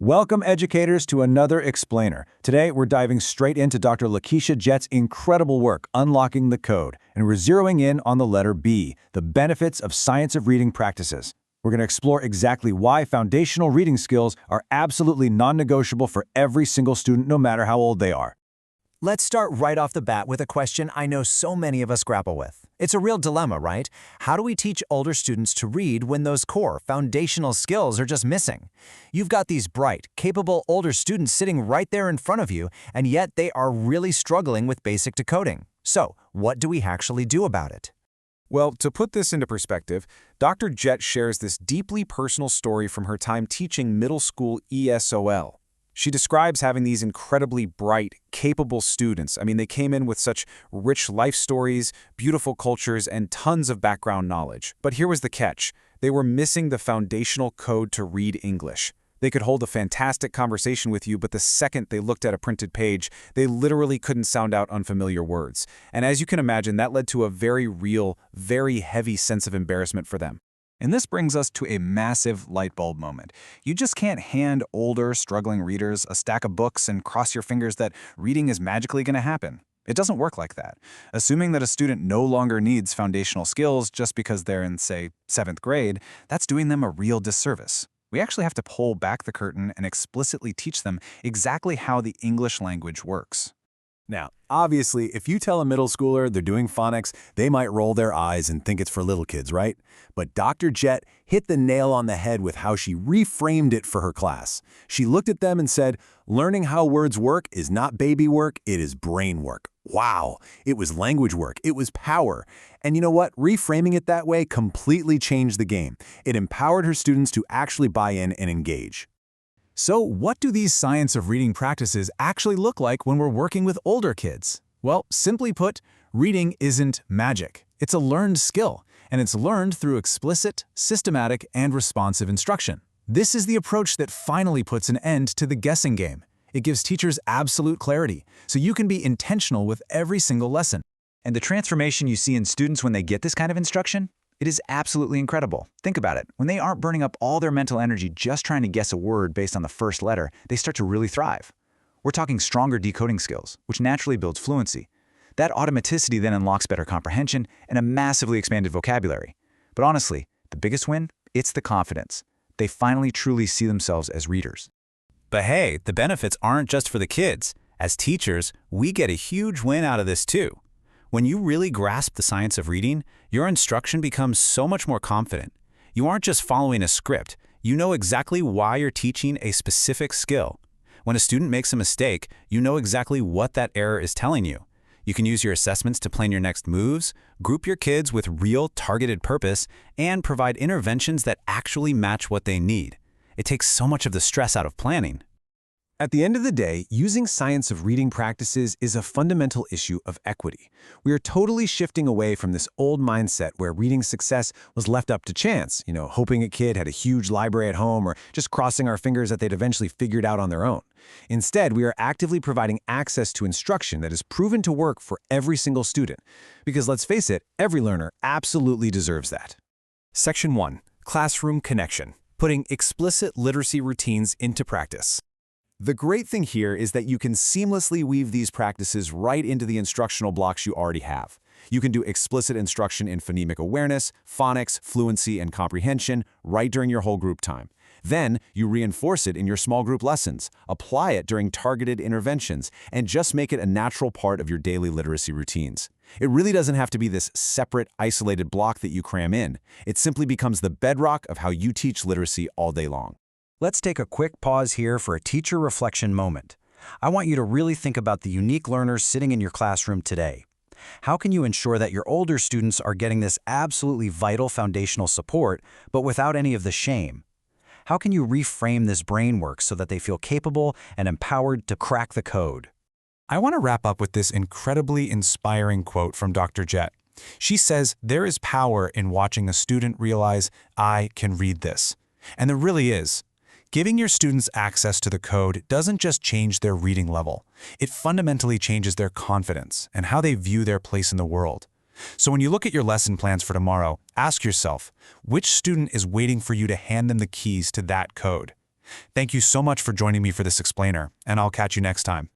Welcome, educators, to another Explainer. Today, we're diving straight into Dr. LaKeacha Jett's incredible work, Unlocking the Code, and we're zeroing in on the letter B, the benefits of science of reading practices. We're going to explore exactly why foundational reading skills are absolutely non-negotiable for every single student, no matter how old they are. Let's start right off the bat with a question I know so many of us grapple with. It's a real dilemma, right? How do we teach older students to read when those core, foundational skills are just missing? You've got these bright, capable older students sitting right there in front of you, and yet they are really struggling with basic decoding. So, what do we actually do about it? Well, to put this into perspective, Dr. Jett shares this deeply personal story from her time teaching middle school ESOL. She describes having these incredibly bright, capable students. They came in with such rich life stories, beautiful cultures, and tons of background knowledge. But here was the catch. They were missing the foundational code to read English. They could hold a fantastic conversation with you, but the second they looked at a printed page, they literally couldn't sound out unfamiliar words. And as you can imagine, that led to a very real, very heavy sense of embarrassment for them. And this brings us to a massive light bulb moment. You just can't hand older, struggling readers a stack of books and cross your fingers that reading is magically going to happen. It doesn't work like that. Assuming that a student no longer needs foundational skills just because they're in, say, 7th grade, that's doing them a real disservice. We actually have to pull back the curtain and explicitly teach them exactly how the English language works. Now, obviously, if you tell a middle schooler they're doing phonics, they might roll their eyes and think it's for little kids, right? But Dr. Jett hit the nail on the head with how she reframed it for her class. She looked at them and said, learning how words work is not baby work, it is brain work. Wow, it was language work, it was power. And you know what? Reframing it that way completely changed the game. It empowered her students to actually buy in and engage. So what do these science of reading practices actually look like when we're working with older kids? Well, simply put, reading isn't magic. It's a learned skill, and it's learned through explicit, systematic, and responsive instruction. This is the approach that finally puts an end to the guessing game. It gives teachers absolute clarity, so you can be intentional with every single lesson. And the transformation you see in students when they get this kind of instruction? It is absolutely incredible. Think about it. When they aren't burning up all their mental energy just trying to guess a word based on the first letter, they start to really thrive. We're talking stronger decoding skills, which naturally builds fluency. That automaticity then unlocks better comprehension and a massively expanded vocabulary. But honestly, the biggest win? It's the confidence. They finally truly see themselves as readers. But hey, the benefits aren't just for the kids. As teachers, we get a huge win out of this too. When you really grasp the science of reading, your instruction becomes so much more confident. You aren't just following a script. You know exactly why you're teaching a specific skill. When a student makes a mistake, you know exactly what that error is telling you. You can use your assessments to plan your next moves, group your kids with real targeted purpose, and provide interventions that actually match what they need. It takes so much of the stress out of planning. At the end of the day, using science of reading practices is a fundamental issue of equity. We are totally shifting away from this old mindset where reading success was left up to chance, hoping a kid had a huge library at home or just crossing our fingers that they'd eventually figure it out on their own. Instead, we are actively providing access to instruction that is proven to work for every single student. Because let's face it, every learner absolutely deserves that. Section 1. Classroom Connection. Putting explicit literacy routines into practice. The great thing here is that you can seamlessly weave these practices right into the instructional blocks you already have. You can do explicit instruction in phonemic awareness, phonics, fluency, and comprehension right during your whole group time. Then, you reinforce it in your small group lessons, apply it during targeted interventions, and just make it a natural part of your daily literacy routines. It really doesn't have to be this separate, isolated block that you cram in. It simply becomes the bedrock of how you teach literacy all day long. Let's take a quick pause here for a teacher reflection moment. I want you to really think about the unique learners sitting in your classroom today. How can you ensure that your older students are getting this absolutely vital foundational support, but without any of the shame? How can you reframe this brain work so that they feel capable and empowered to crack the code? I want to wrap up with this incredibly inspiring quote from Dr. Jett. She says, "There is power in watching a student realize, I can read this." And there really is. Giving your students access to the code doesn't just change their reading level. It fundamentally changes their confidence and how they view their place in the world. So when you look at your lesson plans for tomorrow, ask yourself, which student is waiting for you to hand them the keys to that code? Thank you so much for joining me for this explainer, and I'll catch you next time.